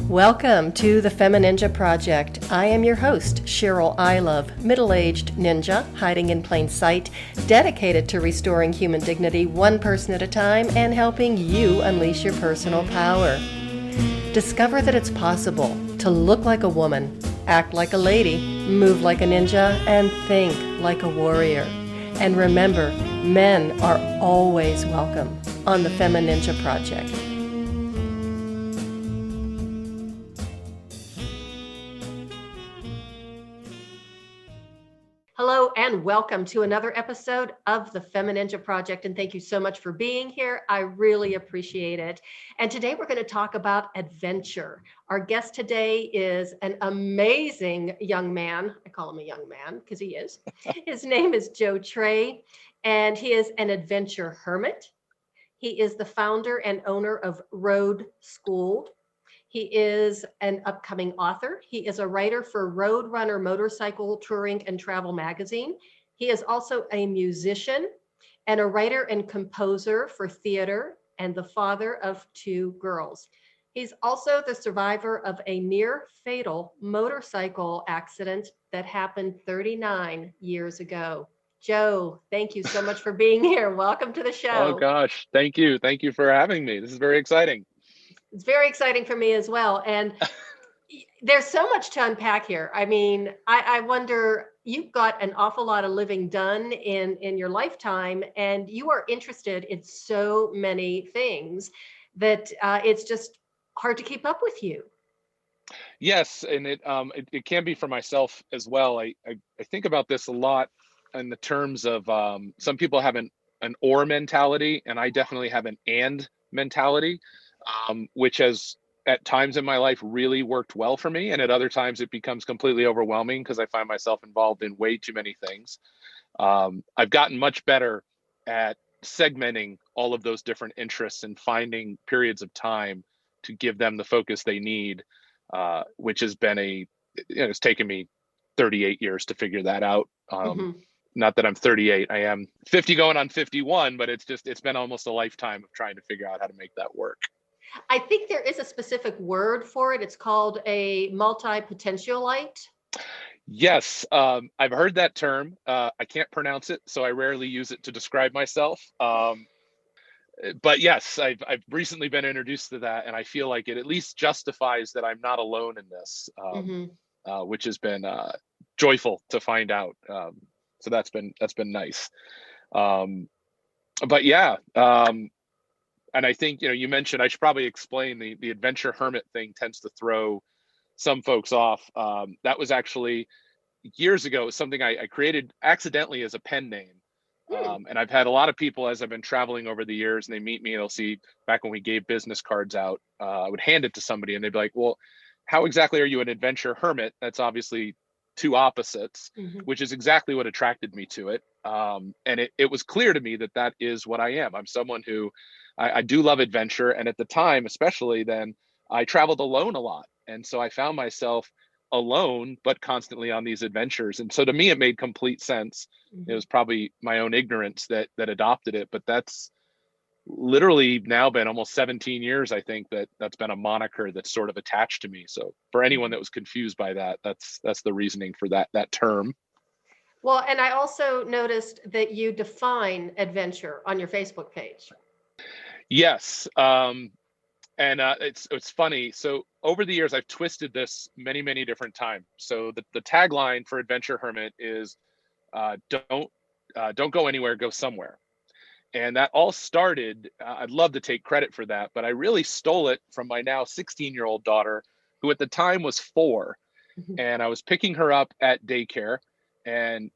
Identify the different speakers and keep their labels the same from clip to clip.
Speaker 1: Welcome to the FemiNinja Project. I am your host, Cheryl Ilove, middle-aged ninja hiding in plain sight, dedicated to restoring human dignity one person at a time and helping you unleash your personal power. Discover that it's possible to look like a woman, act like a lady, move like a ninja, and think like a warrior. And remember, men are always welcome on the FemiNinja Project. Hello and welcome to another episode of the FemiNinja Project, and thank you so much for being here. I really appreciate it. And today we're going to talk about adventure. Our guest today is an amazing young man. I call him a young man because he is. His name is Trey, and he is an adventure hermit. He is the founder and owner of Road School. He is an upcoming author. He is a writer for RoadRUNNER Motorcycle Touring and Travel magazine. He is also a musician and a writer and composer for theater and the father of two girls. He's also the survivor of a near fatal motorcycle accident that happened 39 years ago. Joe, thank you so much for being here. Welcome to the show.
Speaker 2: Oh gosh, thank you. Thank you for having me. This is very exciting.
Speaker 1: It's very exciting for me as well. And there's so much to unpack here. I mean, I wonder, you've got an awful lot of living done in your lifetime, and you are interested in so many things that it's just hard to keep up with you.
Speaker 2: Yes, and it can be for myself as well. I think about this a lot in the terms of some people have an or mentality, and I definitely have an and mentality. Which has at times in my life really worked well for me. And at other times it becomes completely overwhelming because I find myself involved in way too many things. I've gotten much better at segmenting all of those different interests and finding periods of time to give them the focus they need, which has been it's taken me 38 years to figure that out. Not that I'm 38, I am 50 going on 51, but it's been almost a lifetime of trying to figure out how to make that work.
Speaker 1: I think there is a specific word for it. It's called a multi-potentialite.
Speaker 2: Yes, I've heard that term. I can't pronounce it, so I rarely use it to describe myself. But yes, I've recently been introduced to that, and I feel like it at least justifies that I'm not alone in this, which has been joyful to find out. So that's been nice. But yeah. And I think, you mentioned, I should probably explain the Adventure Hermit thing tends to throw some folks off. That was actually years ago, something I created accidentally as a pen name. And I've had a lot of people as I've been traveling over the years, and they meet me and they'll see back when we gave business cards out, I would hand it to somebody and they'd be like, well, how exactly are you an Adventure Hermit? That's obviously two opposites, which is exactly what attracted me to it. And it was clear to me that is what I am. I'm someone who I do love adventure. And at the time, especially then, I traveled alone a lot. And so I found myself alone, but constantly on these adventures. And so to me, it made complete sense. It was probably my own ignorance that adopted it, but that's literally now been almost 17 years. I think that's been a moniker that's sort of attached to me. So for anyone that was confused by that, that's the reasoning for that term.
Speaker 1: Well, and I also noticed that you define adventure on your Facebook page.
Speaker 2: Yes. And it's funny. So over the years, I've twisted this many, many different times. So the tagline for Adventure Hermit is don't go anywhere, go somewhere. And that all started, I'd love to take credit for that, but I really stole it from my now 16-year-old daughter, who at the time was 4. And I was picking her up at daycare, and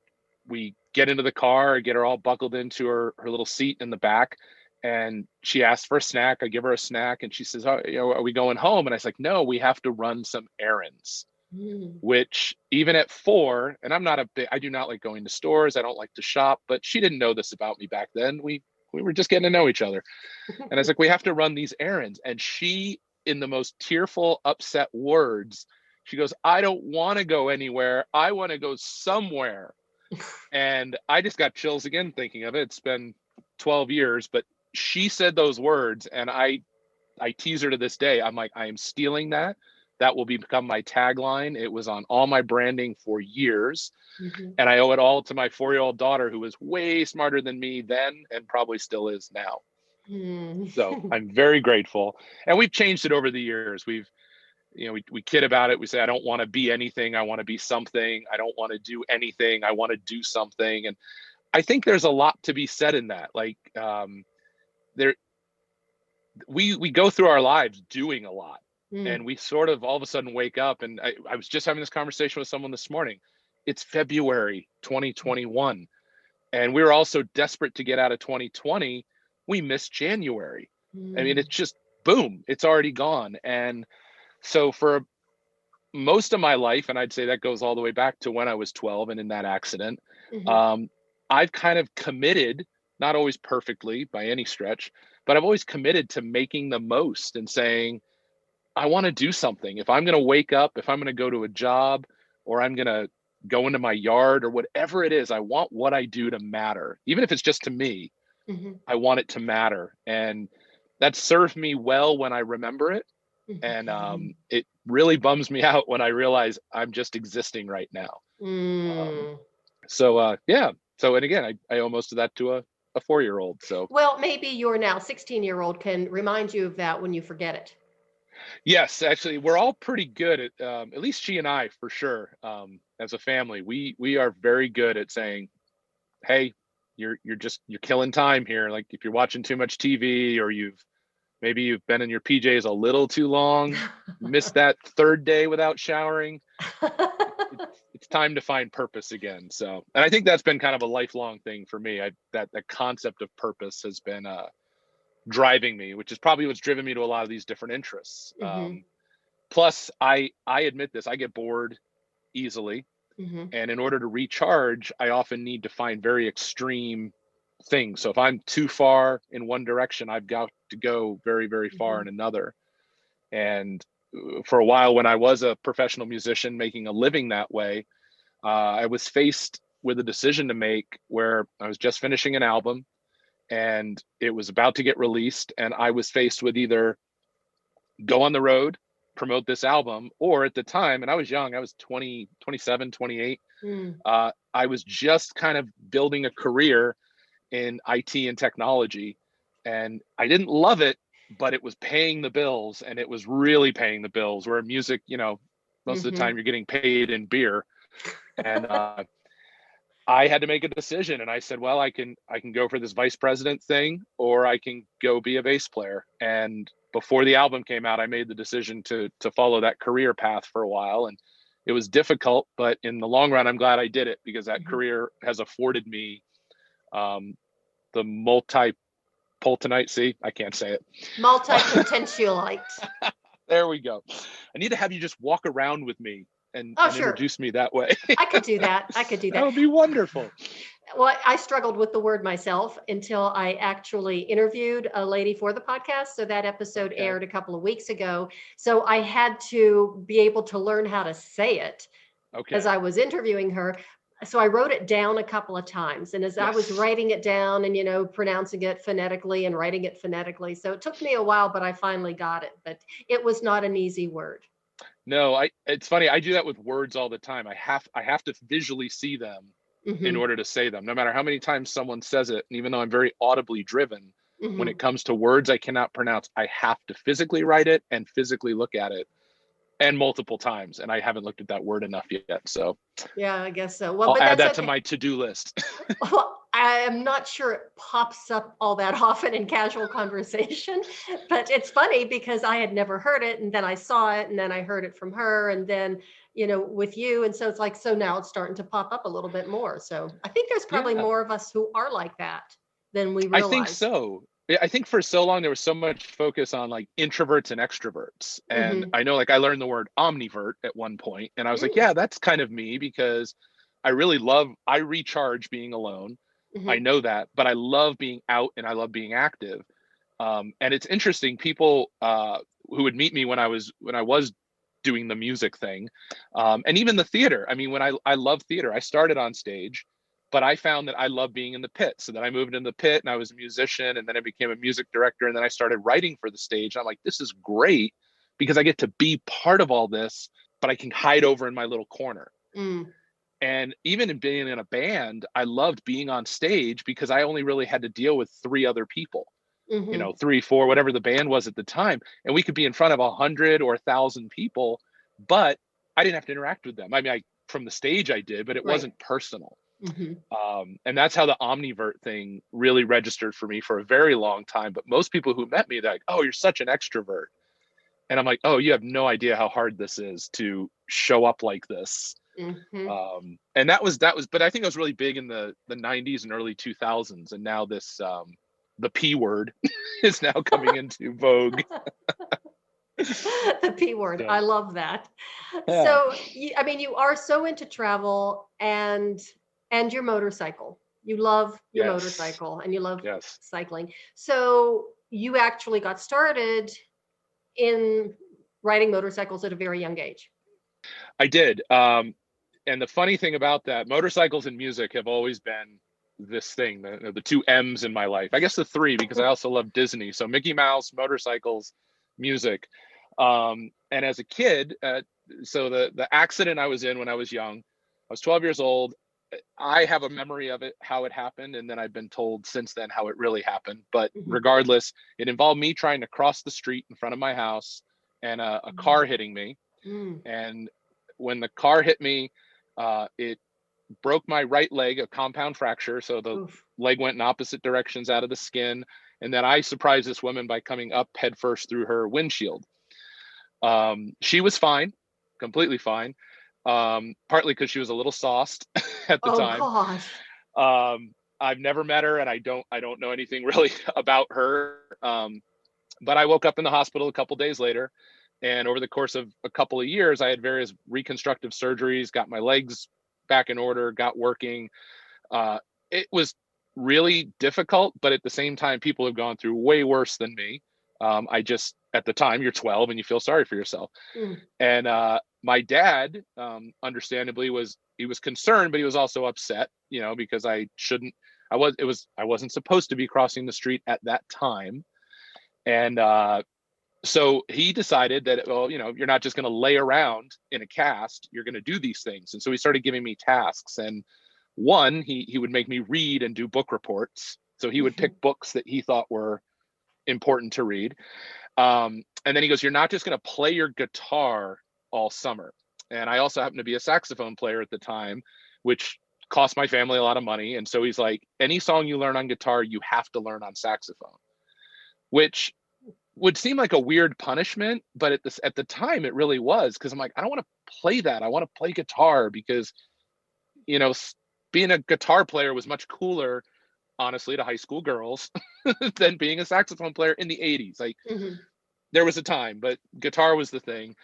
Speaker 2: we get into the car, get her all buckled into her little seat in the back. And she asked for a snack. I give her a snack, and she says, oh, are we going home? And I was like, no, we have to run some errands, which even at 4, and I do not like going to stores. I don't like to shop, but she didn't know this about me back then. We were just getting to know each other. And I was like, we have to run these errands. And she, in the most tearful, upset words, she goes, I don't want to go anywhere. I want to go somewhere. And I just got chills again thinking of it. It's been 12 years, but she said those words, and I tease her to this day. I'm like, I am stealing that. that will become my tagline. It was on all my branding for years.
Speaker 1: Mm-hmm.
Speaker 2: And I owe it all to my 4-year-old daughter, who was way smarter than me then and probably still is now.
Speaker 1: Mm.
Speaker 2: So I'm very grateful. And we've changed it over the years. We kid about it. We say, I don't want to be anything. I want to be something. I don't want to do anything. I want to do something. And I think there's a lot to be said in that. Like, we go through our lives doing a lot. And we sort of all of a sudden wake up. And I was just having this conversation with someone this morning. It's February 2021. And we were also desperate to get out of 2020. We missed January. I mean, it's just boom, it's already gone. And so for most of my life, and I'd say that goes all the way back to when I was 12 and in that accident, I've kind of committed, not always perfectly by any stretch, but I've always committed to making the most and saying, I want to do something. If I'm going to wake up, if I'm going to go to a job, or I'm going to go into my yard or whatever it is, I want what I do to matter. Even if it's just to me, I want it to matter. And that served me well when I remember it. And it really bums me out when I realize I'm just existing right now. Yeah. So, and again, I owe most of that to a 4-year-old. So,
Speaker 1: well, maybe your now 16-year-old can remind you of that when you forget it.
Speaker 2: yes, actually, we're all pretty good at least she and I, for sure. As a family, we are very good at saying, hey, you're killing time here. Like if you're watching too much TV, or maybe you've been in your PJs a little too long, missed that third day without showering. It's time to find purpose again. So, and I think that's been kind of a lifelong thing for me. That concept of purpose has been driving me, which is probably what's driven me to a lot of these different interests. Plus, I admit this, I get bored easily. And in order to recharge, I often need to find very extreme things. So if I'm too far in one direction, I've got to go very, very far in another. And for a while, when I was a professional musician making a living that way, I was faced with a decision to make where I was just finishing an album and it was about to get released. And I was faced with either go on the road, promote this album, or at the time, and I was young, I was 20, 27, 28. I was just kind of building a career in IT and technology. And I didn't love it, but it was paying the bills, and it was really paying the bills, where music, most of the time you're getting paid in beer. And I had to make a decision, and I said, well, I can go for this vice president thing, or I can go be a bass player. And before the album came out, I made the decision to follow that career path for a while. And it was difficult, but in the long run, I'm glad I did it, because that career has afforded me the multi-potentite, see, I can't say it.
Speaker 1: Multi-potentialite.
Speaker 2: There we go. I need to have you just walk around with me and
Speaker 1: sure.
Speaker 2: introduce me that way.
Speaker 1: I could do that.
Speaker 2: That would be wonderful.
Speaker 1: Well, I struggled with the word myself until I actually interviewed a lady for the podcast. So that episode aired a couple of weeks ago. So I had to be able to learn how to say it as I was interviewing her. So I wrote it down a couple of times. And as I was writing it down and, pronouncing it phonetically and writing it phonetically. So it took me a while, but I finally got it. But it was not an easy word.
Speaker 2: No, it's funny. I do that with words all the time. I have to visually see them in order to say them, no matter how many times someone says it. And even though I'm very audibly driven, when it comes to words I cannot pronounce, I have to physically write it and physically look at it, and multiple times. And I haven't looked at that word enough yet. So
Speaker 1: yeah, I guess so. Well,
Speaker 2: I'll add that to my to-do list.
Speaker 1: Well, I am not sure it pops up all that often in casual conversation, but it's funny because I had never heard it, and then I saw it, and then I heard it from her, and then with you. And so it's like, so now it's starting to pop up a little bit more. So I think there's probably more of us who are like that than we realize.
Speaker 2: I think so. I think for so long there was so much focus on like introverts and extroverts. And I know, like, I learned the word omnivert at one point, and I was like, yeah, that's kind of me, because I recharge being alone. I know that, but I love being out and I love being active. And it's interesting, people who would meet me when I was doing the music thing, and even the theater. I mean, when I love theater, I started on stage, but I found that I love being in the pit. So then I moved into the pit and I was a musician, and then I became a music director, and then I started writing for the stage. I'm like, this is great, because I get to be part of all this, but I can hide over in my little corner.
Speaker 1: Mm.
Speaker 2: And even in being in a band, I loved being on stage because I only really had to deal with 3 other people,
Speaker 1: Mm-hmm.
Speaker 2: 3, 4, whatever the band was at the time. And we could be in front of 100 or 1,000 people, but I didn't have to interact with them. I mean, from the stage I did, but it
Speaker 1: Right.
Speaker 2: wasn't personal.
Speaker 1: Mm-hmm.
Speaker 2: And that's how the omnivert thing really registered for me for a very long time. But most people who met me, they're like, oh, you're such an extrovert. And I'm like, oh, you have no idea how hard this is to show up like this.
Speaker 1: Mm-hmm.
Speaker 2: And that was, but I think it was really big in the 90s and early 2000s. And now this, the P word is now coming into vogue.
Speaker 1: The P word.
Speaker 2: So,
Speaker 1: I love that.
Speaker 2: yeah.
Speaker 1: So, I mean, you are so into travel and your motorcycle. You love your
Speaker 2: Yes.
Speaker 1: motorcycle and you love
Speaker 2: Yes.
Speaker 1: cycling. So you actually got started in riding motorcycles at a very young age.
Speaker 2: I did. And the funny thing about that, motorcycles and music have always been this thing, the 2 M's in my life. I guess the 3, because I also love Disney. So Mickey Mouse, motorcycles, music. And as a kid, so the accident I was in when I was young, I was 12 years old. I have a memory of it, how it happened. And then I've been told since then how it really happened. But
Speaker 1: Mm-hmm.
Speaker 2: regardless, it involved me trying to cross the street in front of my house and a car hitting me.
Speaker 1: Mm.
Speaker 2: And when the car hit me, it broke my right leg, a compound fracture. So the
Speaker 1: Oof.
Speaker 2: leg went in opposite directions out of the skin. And then I surprised this woman by coming up headfirst through her windshield. She was fine, completely fine. Partly because she was a little sauced at the time.
Speaker 1: Gosh.
Speaker 2: I've never met her, and I don't know anything really about her. But I woke up in the hospital a couple days later, and over the course of a couple of years, I had various reconstructive surgeries, got my legs back in order, got working. It was really difficult, but at the same time, people have gone through way worse than me. At the time, you're 12 and you feel sorry for yourself.
Speaker 1: Mm.
Speaker 2: And my dad, understandably, was concerned, but he was also upset, because I wasn't supposed to be crossing the street at that time. And so he decided that, well, you're not just going to lay around in a cast, you're going to do these things. And so he started giving me tasks. And one, he would make me read and do book reports. So he would pick books that he thought were important to read. And then he goes, you're not just going to play your guitar all summer. And I also happened to be a saxophone player at the time, which cost my family a lot of money. And so he's like, any song you learn on guitar, you have to learn on saxophone, which would seem like a weird punishment, but at the time it really was, because I'm like, I don't want to play that. I want to play guitar because, being a guitar player was much cooler, honestly, to high school girls than being a saxophone player in the 80s. Like, there was a time, but guitar was the thing.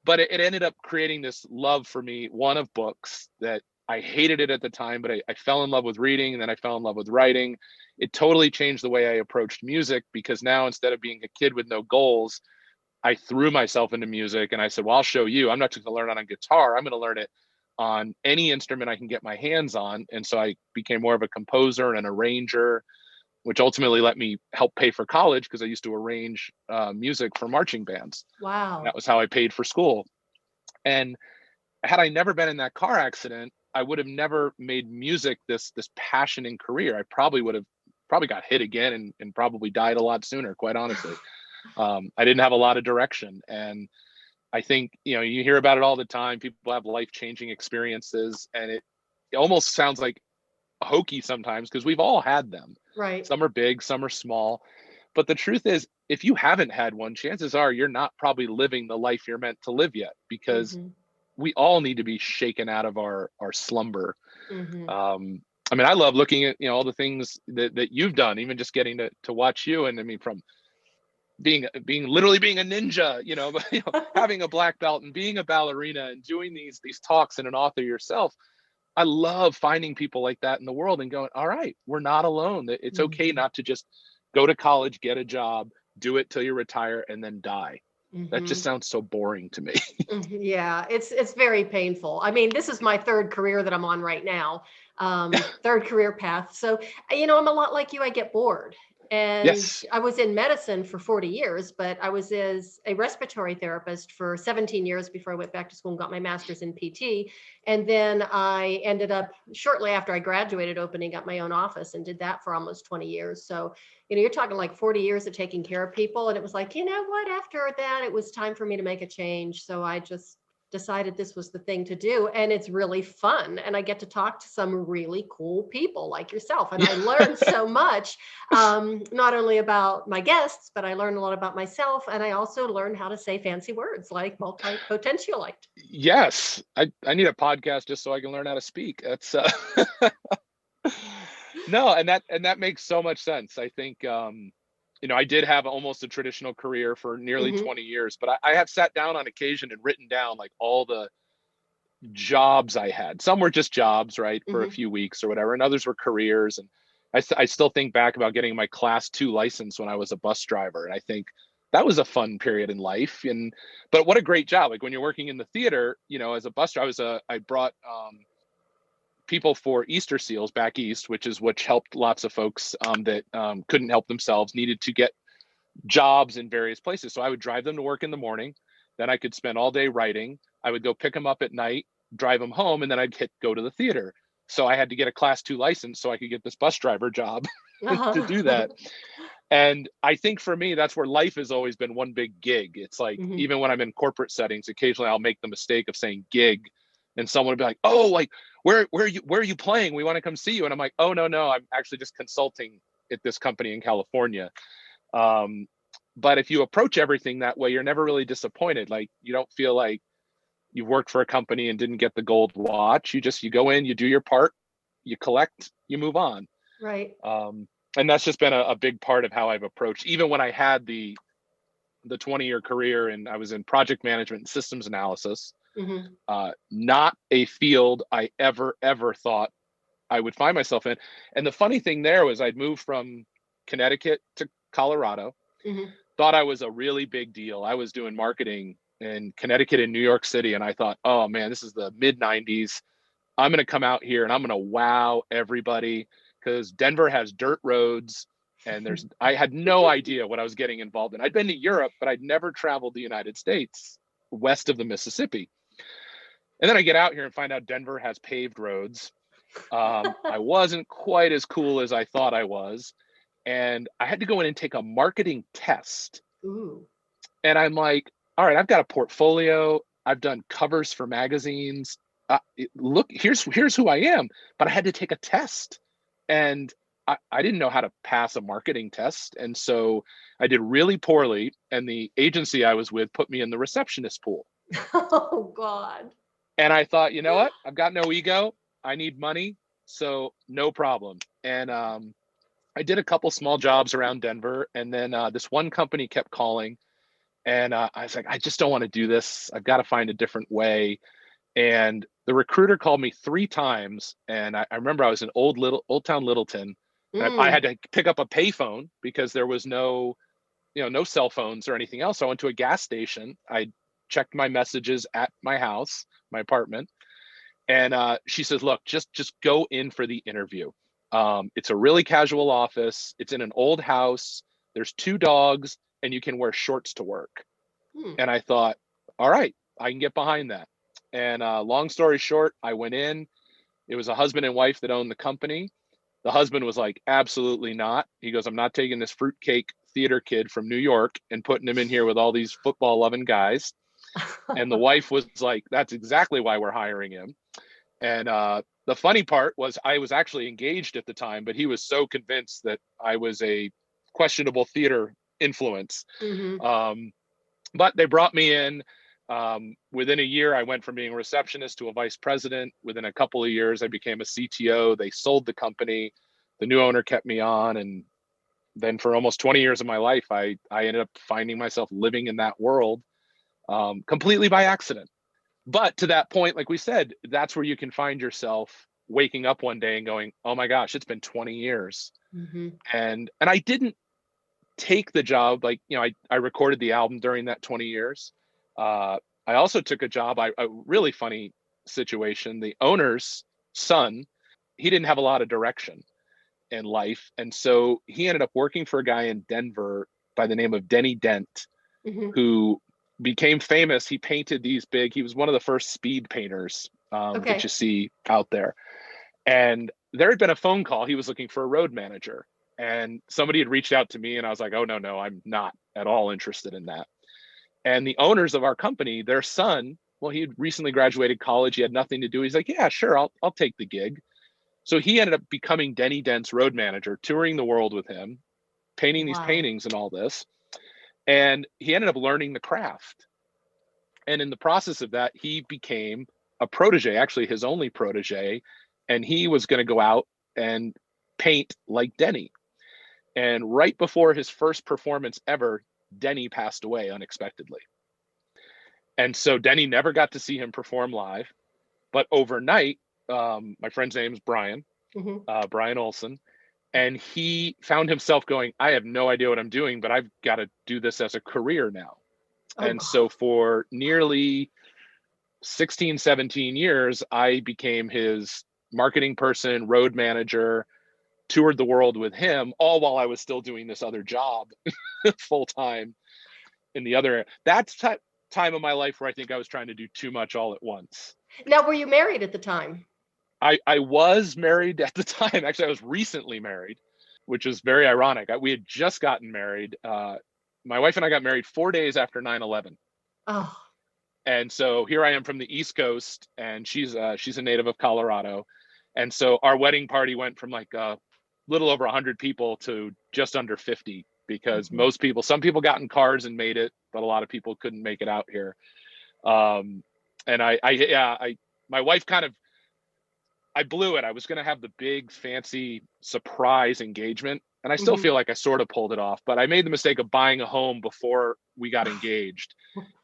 Speaker 2: But it ended up creating this love for me, one of books, that I hated it at the time, but I fell in love with reading, and then I fell in love with writing. It totally changed the way I approached music, because now, instead of being a kid with no goals, I threw myself into music, and I said, well, I'll show you. I'm not just going to learn it on guitar. I'm going to learn it on any instrument I can get my hands on. And so I became more of a composer and an arranger, which ultimately let me help pay for college, because I used to arrange music for marching bands.
Speaker 1: Wow.
Speaker 2: And that was how I paid for school. And had I never been in that car accident, I would have never made music this passion and career. I probably would have got hit again and probably died a lot sooner, quite honestly. I didn't have a lot of direction. And I think, you hear about it all the time. People have life-changing experiences, and it almost sounds like hokey sometimes, because we've all had them.
Speaker 1: Right.
Speaker 2: Some are big, some are small. But the truth is, if you haven't had one, chances are you're not probably living the life you're meant to live yet, because we all need to be shaken out of our slumber. I mean, I love looking at, all the things that you've done, even just getting to watch you. And I mean, from literally being a ninja, having a black belt and being a ballerina and doing these talks and an author yourself. I love finding people like that in the world and going, all right, we're not alone. It's okay not to just go to college, get a job, do it till you retire, and then die. That just sounds so boring to me.
Speaker 1: Yeah, it's very painful. I mean, this is my 3rd career that I'm on right now, 3rd career path. So, I'm a lot like you. I get bored. And
Speaker 2: Yes.
Speaker 1: I was in medicine for 40 years, but I was as a respiratory therapist for 17 years before I went back to school and got my master's in PT. And then I ended up shortly after I graduated opening up my own office and did that for almost 20 years. So, you're talking like 40 years of taking care of people. And it was like, you know what, after that, it was time for me to make a change. So I just decided this was the thing to do, and it's really fun, and I get to talk to some really cool people like yourself, and I learned so much, not only about my guests, but I learned a lot about myself, and I also learned how to say fancy words like multi-potentialite.
Speaker 2: Yes. I need a podcast just so I can learn how to speak. That's no, and that makes so much sense. I think I did have almost a traditional career for nearly
Speaker 1: Hmm.
Speaker 2: 20 years, but I have sat down on occasion and written down like all the jobs I had. Some were just jobs, right, for a
Speaker 1: Hmm.
Speaker 2: few weeks or whatever, and others were careers. And I still think back about getting my class 2 license when I was a bus driver, and I think that was a fun period in life. And but what a great job! Like when you're working in the theater, as a bus driver, I brought people for Easter seals back east, which helped lots of folks that couldn't help themselves, needed to get jobs in various places. So I would drive them to work in the morning. Then I could spend all day writing. I would go pick them up at night, drive them home, and then I'd go to the theater. So I had to get a class 2 license so I could get this bus driver job to do
Speaker 1: Uh-huh.
Speaker 2: that. And I think for me, that's where life has always been one big gig. It's like,
Speaker 1: Hmm.
Speaker 2: even when I'm in corporate settings, occasionally I'll make the mistake of saying gig, and someone would be like, "Oh, like where are you playing? We want to come see you." And I'm like, "Oh, no, I'm actually just consulting at this company in California." Um, but if you approach everything that way, you're never really disappointed. Like you don't feel like you've worked for a company and didn't get the gold watch. You go in, you do your part, you collect, you move on.
Speaker 1: Right.
Speaker 2: And that's just been a big part of how I've approached, even when I had the 20-year career and I was in project management and systems analysis.
Speaker 1: Hmm.
Speaker 2: Not a field I ever thought I would find myself in. And the funny thing there was I'd moved from Connecticut to Colorado,
Speaker 1: Hmm.
Speaker 2: thought I was a really big deal. I was doing marketing in Connecticut and New York City, and I thought, oh man, this is the mid 90s. I'm going to come out here and I'm going to wow everybody because Denver has dirt roads. And I had no idea what I was getting involved in. I'd been to Europe, but I'd never traveled the United States west of the Mississippi. And then I get out here and find out Denver has paved roads. I wasn't quite as cool as I thought I was. And I had to go in and take a marketing test.
Speaker 1: Ooh.
Speaker 2: And I'm like, all right, I've got a portfolio. I've done covers for magazines. Look, here's who I am. But I had to take a test, and I didn't know how to pass a marketing test, and so I did really poorly. And the agency I was with put me in the receptionist pool.
Speaker 1: Oh God.
Speaker 2: And I thought, you know what? I've got no ego. I need money, so no problem. And I did a couple small jobs around Denver, and then this one company kept calling. And I was like, I just don't want to do this. I've got to find a different way. And the recruiter called me 3 times. And I remember I was in Old Town Littleton, and I
Speaker 1: Mm.
Speaker 2: had to pick up a payphone because there was no cell phones or anything else. So I went to a gas station. I checked my messages at my house, my apartment. And she says, look, just go in for the interview. It's a really casual office. It's in an old house. There's 2 dogs, and you can wear shorts to work.
Speaker 1: Hmm.
Speaker 2: And I thought, all right, I can get behind that. And long story short, I went in. It was a husband and wife that owned the company. The husband was like, absolutely not. He goes, I'm not taking this fruitcake theater kid from New York and putting him in here with all these football loving guys. And the wife was like, that's exactly why we're hiring him. And the funny part was I was actually engaged at the time, but he was so convinced that I was a questionable theater influence.
Speaker 1: Hmm.
Speaker 2: Um, but they brought me in. Within a year, I went from being a receptionist to a vice president. Within a couple of years, I became a CTO. They sold the company. The new owner kept me on. And then for almost 20 years of my life, I ended up finding myself living in that world completely by accident. But to that point, like we said, that's where you can find yourself waking up one day and going, oh my gosh, it's been 20 years.
Speaker 1: Hmm.
Speaker 2: And I didn't take the job. Like, I recorded the album during that 20 years. I also took a job, a really funny situation. The owner's son, he didn't have a lot of direction. in life. And so he ended up working for a guy in Denver by the name of Denny Dent,
Speaker 1: Hmm.
Speaker 2: who became famous. He painted these big, he was one of the first speed painters that you
Speaker 1: Okay.
Speaker 2: see out there. And there had been a phone call. He was looking for a road manager. And somebody had reached out to me, and I was like, oh, no, I'm not at all interested in that. And the owners of our company, their son, well, he had recently graduated college. He had nothing to do. He's like, yeah, sure, I'll take the gig. So he ended up becoming Denny Dent's road manager, touring the world with him, painting these
Speaker 1: Wow.
Speaker 2: paintings and all this. And he ended up learning the craft. And in the process of that, he became a protege, actually his only protege. And he was going to go out and paint like Denny. And right before his first performance ever, Denny passed away unexpectedly. And so Denny never got to see him perform live. But overnight, my friend's name is Brian,
Speaker 1: Hmm.
Speaker 2: Brian Olson. And he found himself going, I have no idea what I'm doing, but I've got to do this as a career now.
Speaker 1: Oh
Speaker 2: And
Speaker 1: God.
Speaker 2: so for nearly 16, 17 years, I became his marketing person, road manager, toured the world with him, all while I was still doing this other job full time in the other. That's time of my life where I think I was trying to do too much all at once.
Speaker 1: Now, were you married at the time?
Speaker 2: I was married at the time. Actually, I was recently married, which is very ironic. We had just gotten married. My wife and I got married 4 days after 9/11.
Speaker 1: Oh.
Speaker 2: And so here I am from the East Coast, and she's a native of Colorado. And so our wedding party went from like a little over 100 people to just under 50, because
Speaker 1: Mhm.
Speaker 2: some people got in cars and made it, but a lot of people couldn't make it out here. And my wife I blew it. I was going to have the big fancy surprise engagement, and I still
Speaker 1: Mhm.
Speaker 2: feel like I sort of pulled it off, but I made the mistake of buying a home before we got engaged.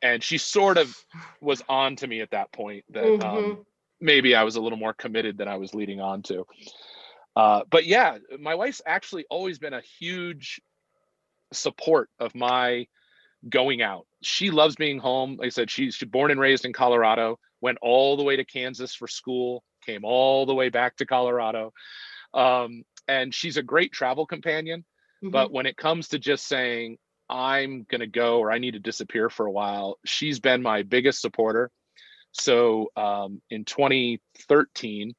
Speaker 2: And she sort of was on to me at that point that
Speaker 1: Mhm.
Speaker 2: maybe I was a little more committed than I was leading on to. But yeah, my wife's actually always been a huge support of my going out. She loves being home. Like I said, she's born and raised in Colorado, went all the way to Kansas for school, came all the way back to Colorado. And she's a great travel companion. But
Speaker 1: Mhm.
Speaker 2: when it comes to just saying, I'm going to go or I need to disappear for a while, she's been my biggest supporter. So in 2013,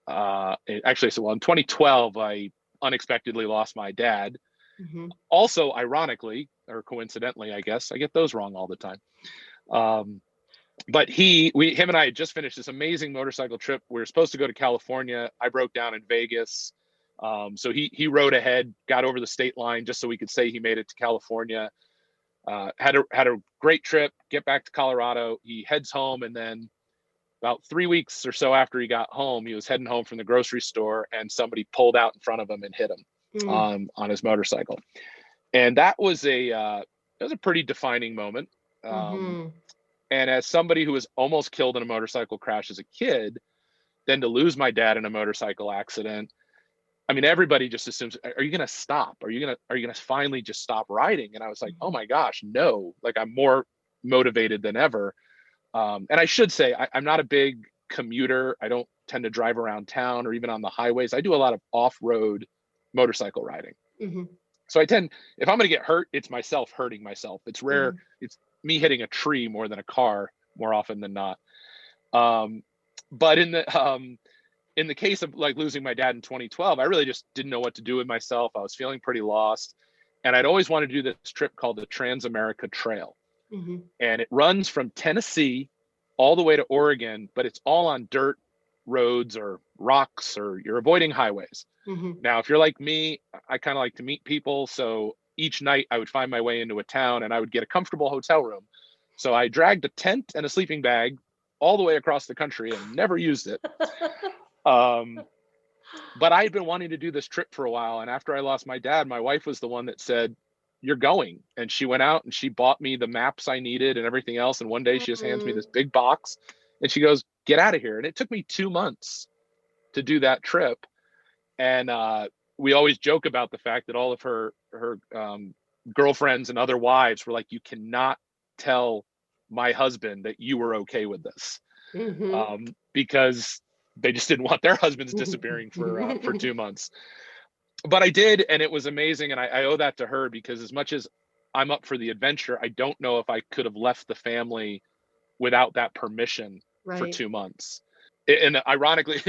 Speaker 2: in 2012, I unexpectedly lost my dad.
Speaker 1: Mhm.
Speaker 2: Also, ironically, or coincidentally, I guess I get those wrong all the time. Um, but him and I had just finished this amazing motorcycle trip. We were supposed to go to California. I broke down in Vegas. So he rode ahead, got over the state line just so we could say he made it to California. Had a great trip, get back to Colorado. He heads home, and then about 3 weeks or so after he got home, he was heading home from the grocery store, and somebody pulled out in front of him and hit him
Speaker 1: Mm.
Speaker 2: on his motorcycle. And that was a pretty defining moment. Um,
Speaker 1: Mhm.
Speaker 2: and as somebody who was almost killed in a motorcycle crash as a kid, then to lose my dad in a motorcycle accident, I mean, everybody just assumes, are you going to stop? Are you going to finally just stop riding? And I was like, oh
Speaker 1: Mhm.
Speaker 2: my gosh, no, like I'm more motivated than ever. And I should say, I'm not a big commuter. I don't tend to drive around town or even on the highways. I do a lot of off-road motorcycle riding.
Speaker 1: Mhm.
Speaker 2: So if I'm going to get hurt, it's myself hurting myself. It's rare.
Speaker 1: Mhm.
Speaker 2: It's me hitting a tree more than a car more often than not. Um, but in the case of like losing my dad in 2012, I really just didn't know what to do with myself. I was feeling pretty lost. And I'd always wanted to do this trip called the Trans-America Trail.
Speaker 1: Mhm.
Speaker 2: And it runs from Tennessee all the way to Oregon, but it's all on dirt roads or rocks, or you're avoiding highways.
Speaker 1: Mhm.
Speaker 2: Now, if you're like me, I kind of like to meet people. So each night I would find my way into a town and I would get a comfortable hotel room. So I dragged a tent and a sleeping bag all the way across the country and never used it. Um, but I had been wanting to do this trip for a while. And after I lost my dad, my wife was the one that said, you're going. And she went out and she bought me the maps I needed and everything else. And one day she just hands me
Speaker 1: Mhm.
Speaker 2: this big box and she goes, get out of here. And it took me 2 months to do that trip. And we always joke about the fact that all of her girlfriends and other wives were like, you cannot tell my husband that you were okay with this,
Speaker 1: Mhm.
Speaker 2: because they just didn't want their husbands disappearing for
Speaker 1: Mhm.
Speaker 2: 2 months. but I did, and it was amazing. And I owe that to her, because as much as I'm up for the adventure, I don't know if I could have left the family without that permission for
Speaker 1: Right.
Speaker 2: 2 months. And ironically,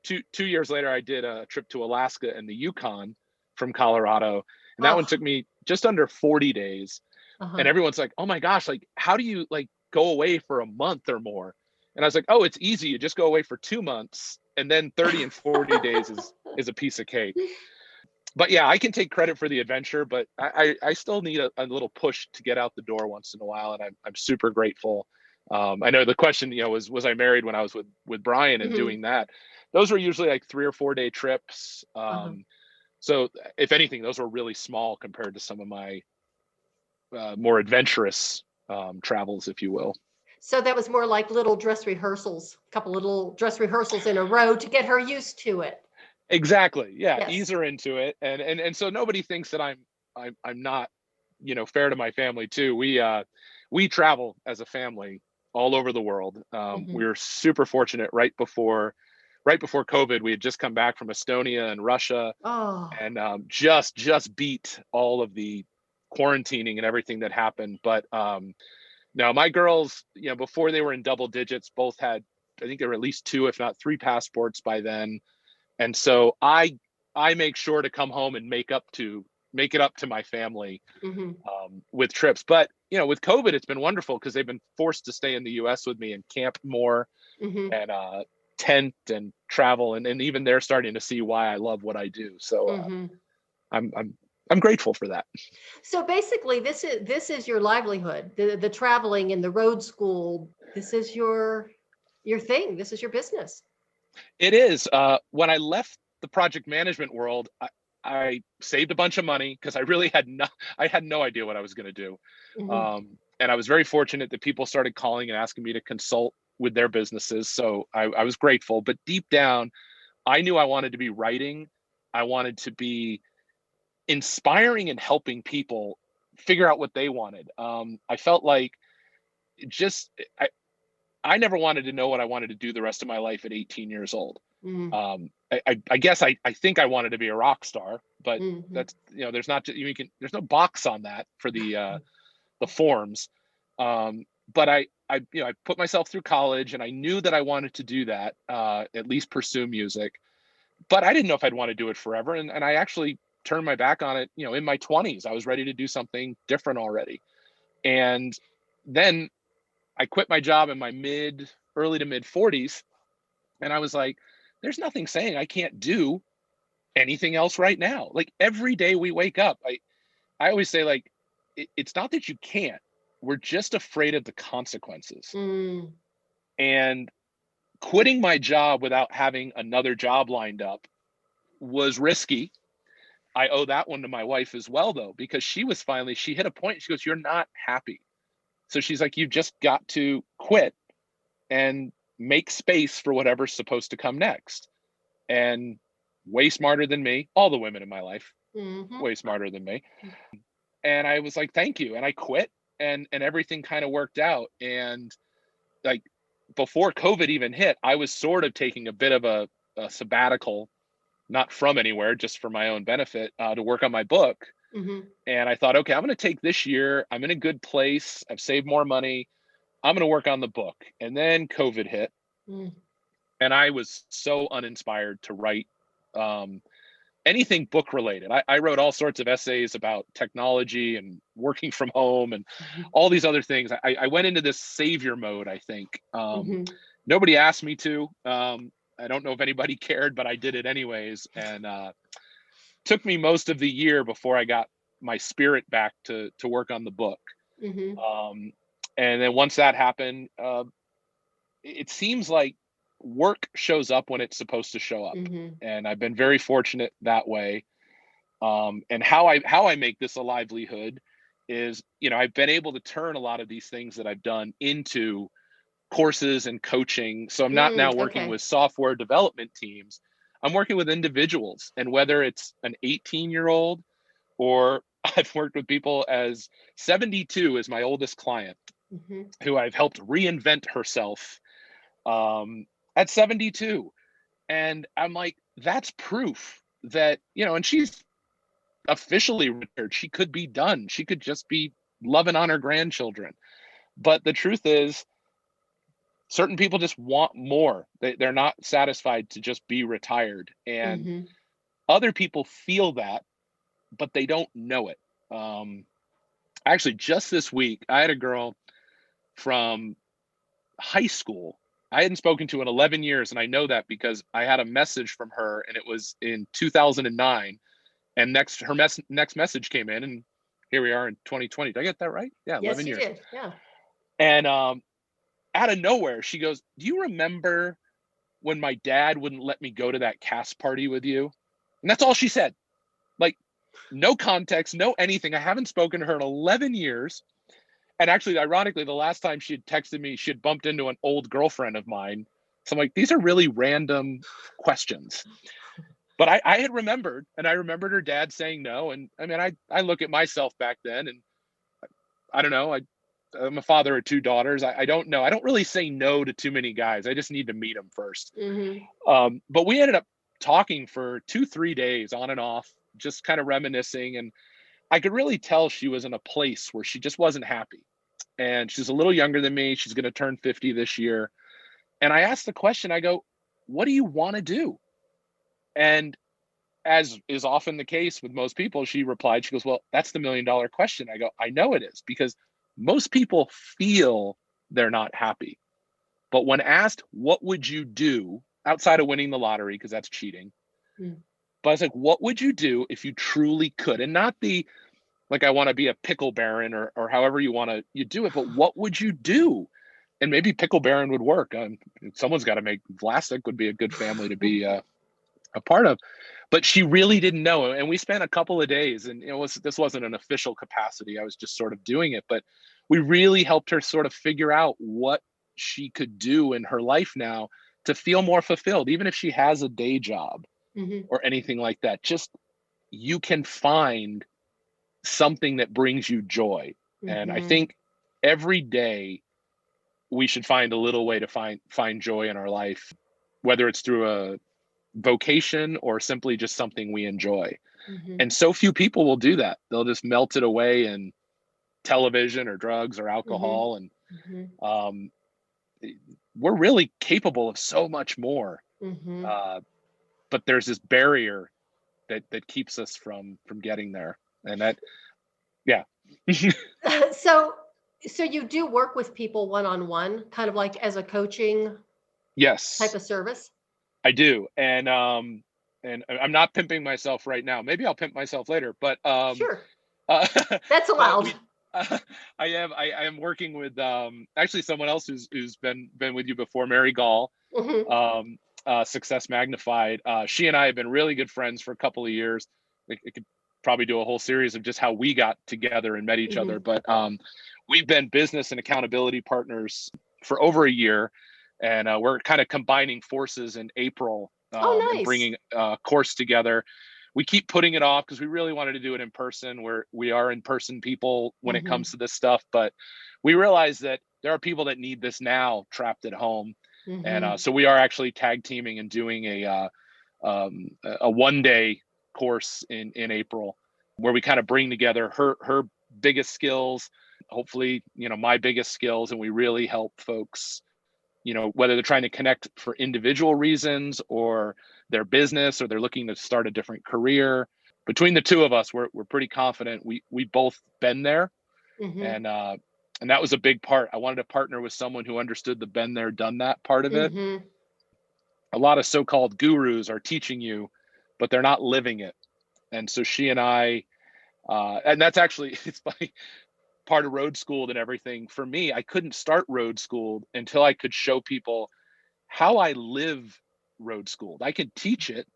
Speaker 2: 2 years later, I did a trip to Alaska and the Yukon from Colorado, and that one
Speaker 1: Oh,
Speaker 2: took me just under 40 days. And
Speaker 1: uh-huh.
Speaker 2: everyone's like, "Oh my gosh, like how do you like go away for a month or more?" And I was like, "Oh, it's easy. You just go away for 2 months, and then 30 and 40 days is a piece of cake." But yeah, I can take credit for the adventure, but I still need a little push to get out the door once in a while, and I'm super grateful. I know the question, was I married when I was with Brian and
Speaker 1: Mhm.
Speaker 2: doing that? Those were usually like 3 or 4 day trips.
Speaker 1: Uh-huh.
Speaker 2: So if anything, those were really small compared to some of my more adventurous travels, if you will.
Speaker 1: So that was more like little dress rehearsals, a couple little dress rehearsals in a row to get her used to it.
Speaker 2: Exactly. Yeah,
Speaker 1: Yes.
Speaker 2: ease her into it, and so nobody thinks that I'm not, fair to my family too. We travel as a family all over the world. We
Speaker 1: Hmm.
Speaker 2: were super fortunate right before COVID. We had just come back from Estonia and Russia,
Speaker 1: Oh,
Speaker 2: and just beat all of the quarantining and everything that happened. But now my girls, before they were in double digits, both had, I think there were at least two, if not three passports by then. And so I make sure to come home and make it up to my family
Speaker 1: hmm,
Speaker 2: with trips. But with COVID, it's been wonderful because they've been forced to stay in the U.S. with me and camp more,
Speaker 1: hmm,
Speaker 2: and tent and travel, and even they're starting to see why I love what I do. So
Speaker 1: hmm.
Speaker 2: I'm grateful for that.
Speaker 1: So basically, this is your livelihood, the traveling and the road school. This is your thing. This is your business.
Speaker 2: It is. When I left the project management world, I saved a bunch of money because I had no idea what I was going to do.
Speaker 1: Hmm.
Speaker 2: And I was very fortunate that people started calling and asking me to consult with their businesses. So I was grateful. But deep down, I knew I wanted to be writing. I wanted to be inspiring and helping people figure out what they wanted. I felt like just I never wanted to know what I wanted to do the rest of my life at 18 years old.
Speaker 1: Mm,
Speaker 2: I guess I think I wanted to be a rock star, but
Speaker 1: hmm.
Speaker 2: that's, there's not, there's no box on that for the forms. But I put myself through college, and I knew that I wanted to do that, at least pursue music, but I didn't know if I'd want to do it forever. And I actually turned my back on it, in my 20s. I was ready to do something different already. And then I quit my job in my early to mid 40s, and I was like, there's nothing saying I can't do anything else right now. Like every day we wake up, I always say, like, it's not that you can't, we're just afraid of the consequences.
Speaker 1: Mm,
Speaker 2: And quitting my job without having another job lined up was risky. I owe that one to my wife as well, though, because she hit a point. She goes, "You're not happy." So she's like, "You just got to quit and make space for whatever's supposed to come next." And way smarter than me, all the women in my life,
Speaker 1: hmm.
Speaker 2: way smarter than me. And I was like, "Thank you." And I quit, and everything kind of worked out. And like before COVID even hit, I was sort of taking a bit of a sabbatical, not from anywhere, just for my own benefit, to work on my book.
Speaker 1: Hmm.
Speaker 2: And I thought, okay, I'm going to take this year. I'm in a good place. I've saved more money. I'm going to work on the book. And then COVID hit,
Speaker 1: Mm,
Speaker 2: and I was so uninspired to write anything book related. I wrote all sorts of essays about technology and working from home and
Speaker 1: hmm,
Speaker 2: all these other things. I went into this savior mode, I think.
Speaker 1: hmm.
Speaker 2: Nobody asked me to. I don't know if anybody cared, but I did it anyways. And took me most of the year before I got my spirit back to work on the book.
Speaker 1: Hmm.
Speaker 2: Um, and then once that happened, it seems like work shows up when it's supposed to show up.
Speaker 1: Hmm.
Speaker 2: And I've been very fortunate that way. And how I make this a livelihood is, I've been able to turn a lot of these things that I've done into courses and coaching. So I'm not
Speaker 1: Mm,
Speaker 2: now working
Speaker 1: okay.
Speaker 2: with software development teams. I'm working with individuals, and whether it's an 18-year-old, or I've worked with people as 72 is my oldest client,
Speaker 1: Hmm.
Speaker 2: who I've helped reinvent herself um, at 72. And I'm like, that's proof. that, and she's officially retired. She could be done. She could just be loving on her grandchildren. But the truth is, certain people just want more. They're not satisfied to just be retired. And
Speaker 1: Mm-hmm.
Speaker 2: other people feel that, but they don't know it. Actually, just this week, I had a girl from high school I hadn't spoken to in 11 years. And I know that because I had a message from her, and it was in 2009. And her next message came in, and here we are in 2020. Did I get that right? Yeah,
Speaker 1: Yes,
Speaker 2: 11
Speaker 1: you
Speaker 2: years.
Speaker 1: did. Yeah.
Speaker 2: And out of nowhere, she goes, "Do you remember when my dad wouldn't let me go to that cast party with you?" And that's all she said. Like, no context, no anything. I haven't spoken to her in 11 years. And actually, ironically, the last time she had texted me, she had bumped into an old girlfriend of mine. So I'm like, these are really random questions. But I had remembered, and I remembered her dad saying no. And I mean, I look at myself back then, and I don't know. I'm a father of two daughters. I don't know. I don't really say no to too many guys. I just need to meet them first.
Speaker 1: Mm-hmm.
Speaker 2: But we ended up talking for 2-3 days on and off, just kind of reminiscing. And I could really tell she was in a place where she just wasn't happy. And she's a little younger than me. She's going to turn 50 this year. And I asked the question, I go, "What do you want to do?" And as is often the case with most people, she replied, she goes, "Well, that's the $1 million question." I go, "I know it is, because most people feel they're not happy. But when asked, what would you do outside of winning the lottery, because that's cheating?" But I was like, what would you do if you truly could? And not the, like, I want to be a pickle baron or however you do it, but what would you do? And maybe pickle baron would work. Someone's got to make Vlasic would be a good family to be a part of. But she really didn't know. And we spent a couple of days, and this wasn't an official capacity. I was just sort of doing it, but we really helped her sort of figure out what she could do in her life now to feel more fulfilled, even if she has a day job or anything like that. Just, you can find something that brings you joy. And I think every day we should find a little way to find joy in our life, whether it's through a vocation or simply just something we enjoy. And so few people will do that. They'll just melt it away in television or drugs or alcohol. And we're really capable of so much more. But there's this barrier that keeps us from getting there. And that, yeah.
Speaker 1: So you do work with people one-on-one, kind of like as a coaching
Speaker 2: Yes,
Speaker 1: type of service?
Speaker 2: I do. And I'm not pimping myself right now. Maybe I'll pimp myself later, but
Speaker 1: Sure. That's allowed.
Speaker 2: I am working with actually someone else who's been with you before, Mary Gall, Success Magnified. She and I have been really good friends for a couple of years. It could probably do a whole series of just how we got together and met each other. But we've been business and accountability partners for over a year, and we're kind of combining forces in April.
Speaker 1: Nice.
Speaker 2: And bringing a course together. We keep putting it off because we really wanted to do it in person, where we are in-person people when it comes to this stuff. But we realize that there are people that need this now, trapped at home. And so we are actually tag teaming and doing a one-day course in April, where we kind of bring together her biggest skills, hopefully, my biggest skills, and we really help folks, whether they're trying to connect for individual reasons or their business, or they're looking to start a different career. Between the two of us, we're pretty confident we both been there. And that was a big part. I wanted to partner with someone who understood the been there, done that part of it. A lot of so-called gurus are teaching you, but they're not living it. And so she and I, and that's actually, it's funny, part of Road Schooled and everything. For me, I couldn't start Road Schooled until I could show people how I live Road Schooled. I could teach it,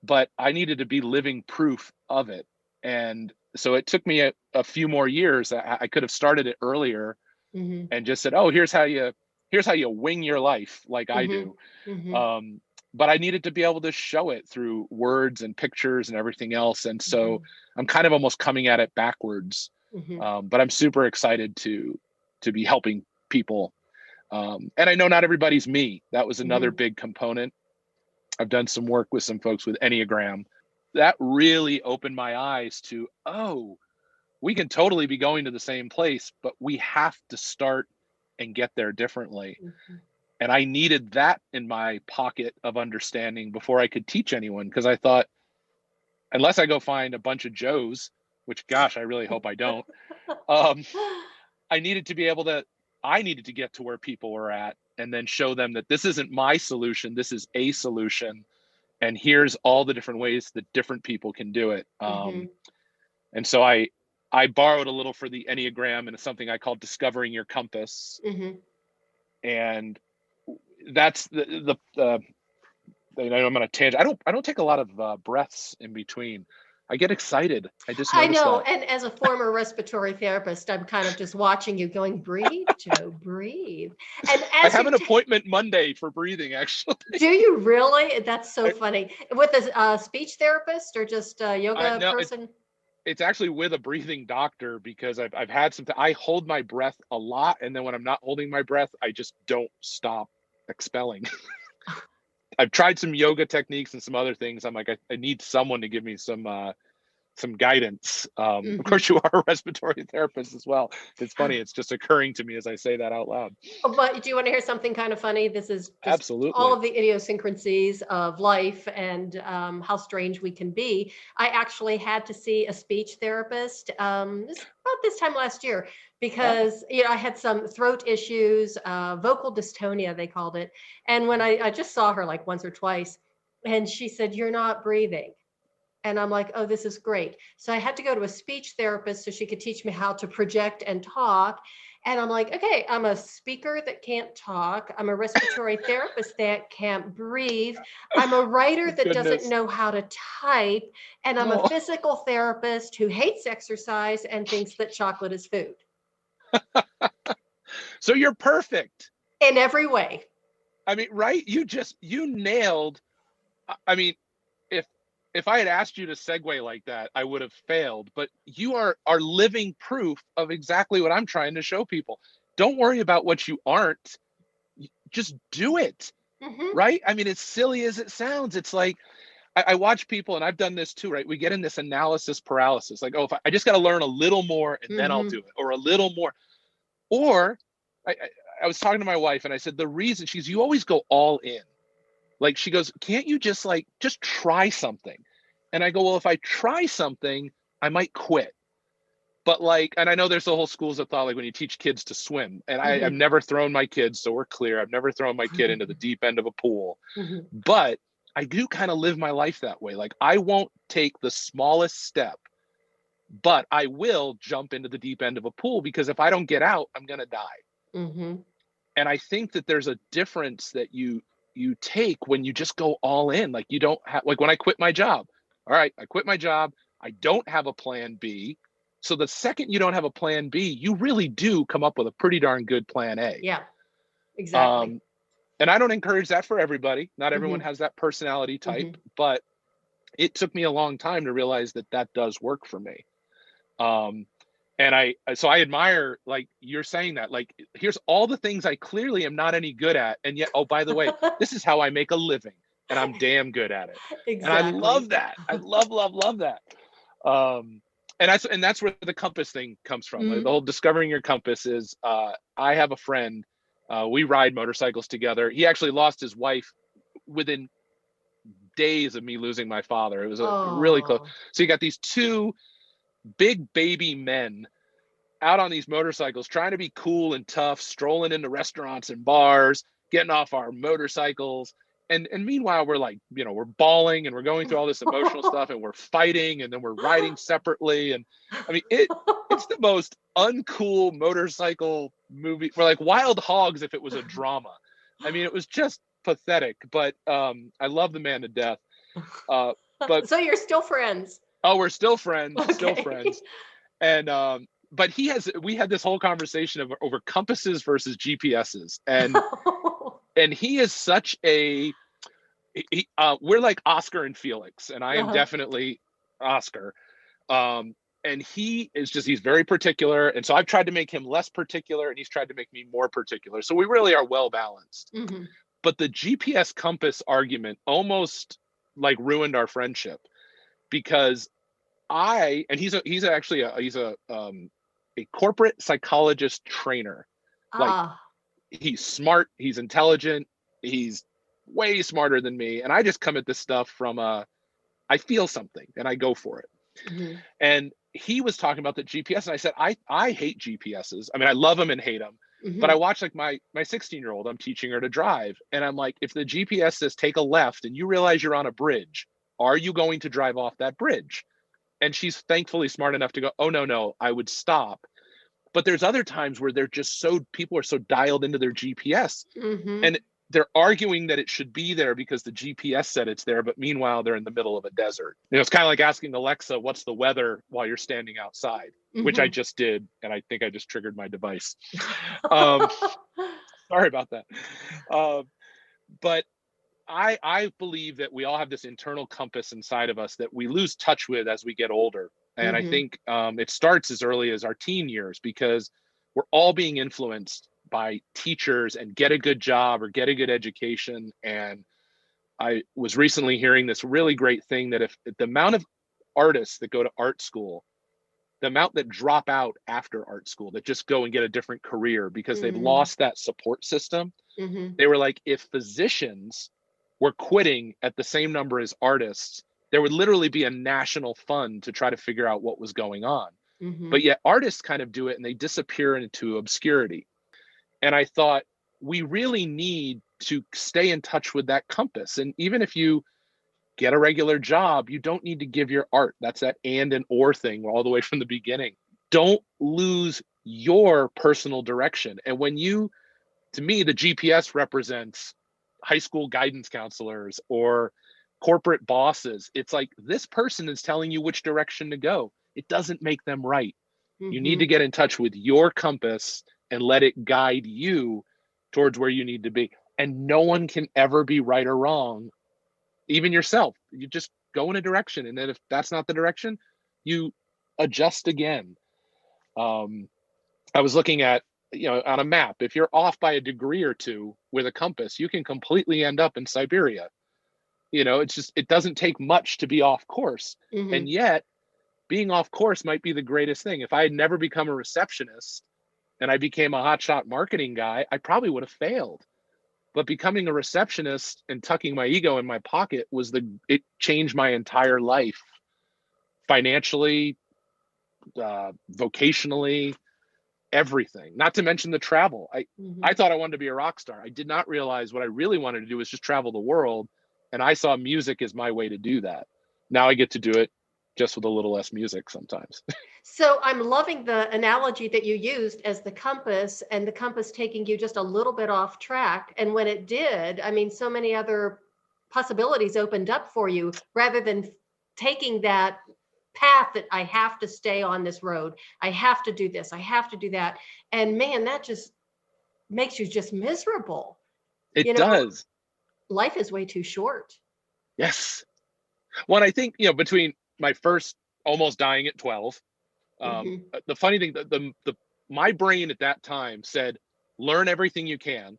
Speaker 2: but I needed to be living proof of it. And so it took me a few more years. I could have started it earlier and just said, "Oh, here's how you wing your life like I do." But I needed to be able to show it through words and pictures and everything else. And so I'm kind of almost coming at it backwards. But I'm super excited to be helping people. And I know not everybody's me. That was another big component. I've done some work with some folks with Enneagram. that really opened my eyes to, oh, we can totally be going to the same place, but we have to start and get there differently.
Speaker 1: Mhm.
Speaker 2: And I needed that in my pocket of understanding before I could teach anyone, because I thought, unless I go find a bunch of Joes, which, gosh, I really hope I don't, um, I needed to be able to, I needed to get to where people were at and then show them that this isn't my solution, this is a solution. And here's all the different ways that different people can do it.
Speaker 1: Mhm.
Speaker 2: And so I borrowed a little for the Enneagram, and it's something I call discovering your compass.
Speaker 1: Mhm.
Speaker 2: And that's I know I'm on a tangent. I don't take a lot of breaths in between. I get excited. I just
Speaker 1: I
Speaker 2: noticed
Speaker 1: know.
Speaker 2: that.
Speaker 1: And as a former respiratory therapist, I'm kind of just watching you going, breathe, Joe, breathe. And
Speaker 2: I
Speaker 1: as
Speaker 2: have
Speaker 1: you
Speaker 2: an appointment Monday for breathing, actually.
Speaker 1: do you really? That's so
Speaker 2: I,
Speaker 1: funny. With a speech therapist or just a yoga
Speaker 2: no,
Speaker 1: person?
Speaker 2: it's actually with a breathing doctor, because I've had some. I hold my breath a lot, and then when I'm not holding my breath, I just don't stop expelling. I've tried some yoga techniques and some other things. I'm like, I need someone to give me some guidance. Of
Speaker 1: Mhm.
Speaker 2: course, you are a respiratory therapist as well. It's funny. It's just occurring to me as I say that out loud.
Speaker 1: But do you want to hear something kind of funny? This is just all
Speaker 2: Absolutely.
Speaker 1: of the idiosyncrasies of life and how strange we can be. I actually had to see a speech therapist about this time last year
Speaker 2: Wow.
Speaker 1: because I had some throat issues, vocal dystonia, they called it. And when I just saw her like once or twice, and she said, "You're not breathing." And I'm like, oh, this is great. So I had to go to a speech therapist so she could teach me how to project and talk. And I'm like, okay, I'm a speaker that can't talk. I'm a respiratory therapist that can't breathe. I'm a writer
Speaker 2: Oh,
Speaker 1: that doesn't
Speaker 2: goodness.
Speaker 1: know how to type. And I'm a
Speaker 2: Oh.
Speaker 1: physical therapist who hates exercise and thinks that chocolate is food
Speaker 2: So you're perfect.
Speaker 1: in every way.
Speaker 2: I mean, right? You nailed. I mean, if if I had asked you to segue like that, I would have failed. But you are living proof of exactly what I'm trying to show people. Don't worry about what you aren't. Just do it.
Speaker 1: Hmm.
Speaker 2: Right? I mean, as silly as it sounds, it's like I watch people, and I've done this too, right? We get in this analysis paralysis, like, oh, if I just got to learn a little more and then I'll
Speaker 1: Hmm.
Speaker 2: do it, or a little more. Or I was talking to my wife, and I said, the reason, she's, you always go all in. Like, she goes, can't you just just try something? And I go, well, if I try something, I might quit. But and I know there's the whole schools of thought, like when you teach kids to swim, and I've
Speaker 1: Hmm.
Speaker 2: never thrown my kids, so we're clear. I've never thrown my kid into the deep end of a pool,
Speaker 1: Hmm.
Speaker 2: but I do kind of live my life that way. Like, I won't take the smallest step, but I will jump into the deep end of a pool, because if I don't get out, I'm going to die.
Speaker 1: Hmm.
Speaker 2: And I think that there's a difference that you take when you just go all in. Like, you don't have, like when I quit my job. All right, I quit my job. I don't have a plan B. So the second you don't have a plan B, you really do come up with a pretty darn good plan A.
Speaker 1: Yeah, exactly.
Speaker 2: Um, and I don't encourage that for everybody. Not everyone
Speaker 1: Hmm.
Speaker 2: has that personality type,
Speaker 1: Hmm.
Speaker 2: but it took me a long time to realize that that does work for me. Um, and so I admire, like, you're saying that, like, here's all the things I clearly am not any good at. And yet, oh, by the way, this is how I make a living, and I'm damn good at it. And I
Speaker 1: Exactly.
Speaker 2: love that. I love that. Um, and that's where the compass thing comes from. Like, the
Speaker 1: Mhm.
Speaker 2: whole discovering your compass is, I have a friend, we ride motorcycles together. He actually lost his wife within days of me losing my father. It was a really close.
Speaker 1: Oh.
Speaker 2: So you got these two big baby men out on these motorcycles trying to be cool and tough, strolling into restaurants and bars, getting off our motorcycles. And meanwhile, we're like, we're bawling and we're going through all this emotional stuff, and we're fighting, and then we're riding separately. And I mean, it's the most uncool motorcycle movie. We're like wild hogs if it was a drama. I mean, it was just pathetic, but I love the man to death. Uh, but
Speaker 1: So you're still friends.
Speaker 2: oh, we're still friends, still
Speaker 1: Okay.
Speaker 2: friends. And but we had this whole conversation over compasses versus GPSs, and he is such a we're like Oscar and Felix, and I am
Speaker 1: Uh-huh.
Speaker 2: definitely Oscar. And he's very particular, and so I've tried to make him less particular, and he's tried to make me more particular, so we really are well balanced.
Speaker 1: Hmm.
Speaker 2: But the GPS compass argument almost like ruined our friendship, because he's actually a corporate psychologist trainer. Like,
Speaker 1: Ah,
Speaker 2: he's smart, he's intelligent, he's way smarter than me. And I just come at this stuff from I feel something and I go for it.
Speaker 1: mhm,
Speaker 2: And he was talking about the GPS, and I said, I hate GPSs. I mean, I love them and hate them. But I
Speaker 1: mhm.
Speaker 2: watch, like, my 16-year-old, I'm teaching her to drive. And I'm like, if the GPS says take a left and you realize you're on a bridge, are you going to drive off that bridge? And she's thankfully smart enough to go, oh, no, I would stop. But there's other times where people are so dialed into their GPS,
Speaker 1: Mhm.
Speaker 2: and they're arguing that it should be there because the GPS said it's there, but meanwhile they're in the middle of a desert. It's kind of like asking Alexa, what's the weather, while you're standing outside, which I
Speaker 1: Mhm.
Speaker 2: just did, and I think I just triggered my device. Um, Sorry about that. Um, but I believe that we all have this internal compass inside of us that we lose touch with as we get older. And I
Speaker 1: Mhm.
Speaker 2: think it starts as early as our teen years, because we're all being influenced by teachers and get a good job or get a good education. And I was recently hearing this really great thing that if the amount of artists that go to art school, the amount that drop out after art school, that just go and get a different career because they've
Speaker 1: Mhm.
Speaker 2: lost that support system.
Speaker 1: Mhm.
Speaker 2: They were like, if physicians were quitting at the same number as artists, there would literally be a national fund to try to figure out what was going on. But
Speaker 1: Mhm.
Speaker 2: yet artists kind of do it and they disappear into obscurity. And I thought, we really need to stay in touch with that compass. And even if you get a regular job, you don't need to give your art. That's that and or thing all the way from the beginning. Don't lose your personal direction. And to me, the GPS represents high school guidance counselors or corporate bosses. It's like, this person is telling you which direction to go. It doesn't make them right. You need to
Speaker 1: Mhm.
Speaker 2: get in touch with your compass and let it guide you towards where you need to be. And no one can ever be right or wrong, even yourself. You just go in a direction. And then if that's not the direction, you adjust again. Um, I was looking at, on a map, if you're off by a degree or two with a compass, you can completely end up in Siberia. It doesn't take much to be off course. And
Speaker 1: Mhm.
Speaker 2: yet, being off course might be the greatest thing. If I had never become a receptionist and I became a hotshot marketing guy, I probably would have failed. But becoming a receptionist and tucking my ego in my pocket it changed my entire life, financially, vocationally, everything, not to mention the travel. I
Speaker 1: Mhm.
Speaker 2: thought I wanted to be a rock star. I did not realize what I really wanted to do was just travel the world, and I saw music as my way to do that. Now I get to do it just with a little less music sometimes.
Speaker 1: So I'm loving the analogy that you used as the compass, and the compass taking you just a little bit off track. And when it did, I mean, so many other possibilities opened up for you rather than taking that path that I have to stay on this road. I have to do this. I have to do that. And man, that just makes you just miserable. You
Speaker 2: It
Speaker 1: know,
Speaker 2: does.
Speaker 1: life is way too short.
Speaker 2: Yes. Well, I think, between my first almost dying at 12,
Speaker 1: Hmm.
Speaker 2: the funny thing, my brain at that time said, learn everything you can,